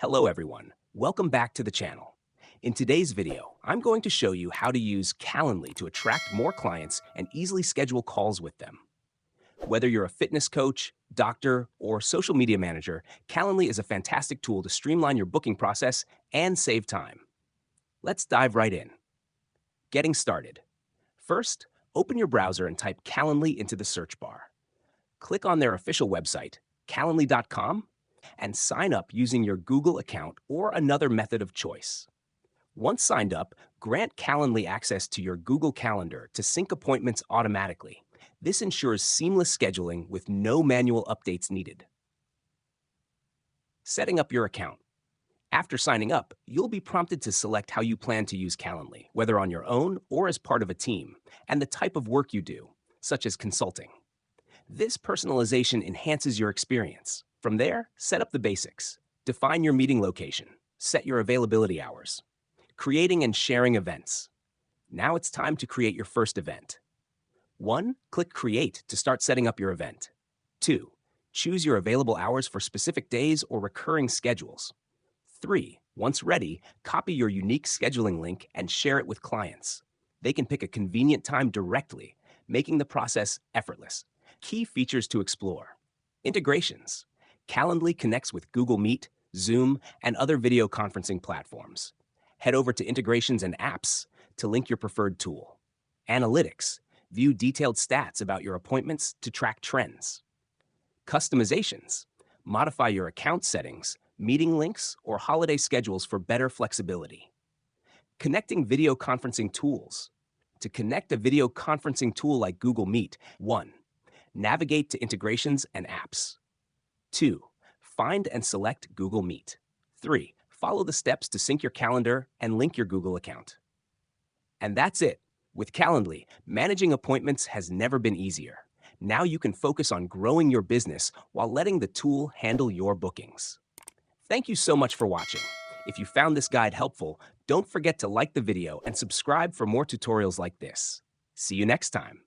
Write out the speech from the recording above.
Hello everyone, welcome back to the channel. In today's video, I'm going to show you how to use Calendly to attract more clients and easily schedule calls with them. Whether you're a fitness coach, doctor, or social media manager, Calendly is a fantastic tool to streamline your booking process and save time. Let's dive right in. Getting started. First, open your browser and type Calendly into the search bar. Click on their official website, calendly.com, and sign up using your Google account or another method of choice. Once signed up, grant Calendly access to your Google Calendar to sync appointments automatically. This ensures seamless scheduling with no manual updates needed. Setting up your account. After signing up, you'll be prompted to select how you plan to use Calendly, whether on your own or as part of a team, and the type of work you do, such as consulting. This personalization enhances your experience. From there, set up the basics. Define your meeting location. Set your availability hours. Creating and sharing events. Now it's time to create your first event. 1. Click Create to start setting up your event. 2. Choose your available hours for specific days or recurring schedules. 3. Once ready, copy your unique scheduling link and share it with clients. They can pick a convenient time directly, making the process effortless. Key features to explore. Integrations. Calendly connects with Google Meet, Zoom, and other video conferencing platforms. Head over to Integrations and Apps to link your preferred tool. Analytics. View detailed stats about your appointments to track trends. Customizations. Modify your account settings, meeting links, or holiday schedules for better flexibility. Connecting video conferencing tools. To connect a video conferencing tool like Google Meet, 1. Navigate to Integrations and Apps. 2. Find and select Google Meet. 3. Follow the steps to sync your calendar and link your Google account. And that's it. With Calendly, managing appointments has never been easier. Now you can focus on growing your business while letting the tool handle your bookings. Thank you so much for watching. If you found this guide helpful, don't forget to like the video and subscribe for more tutorials like this. See you next time.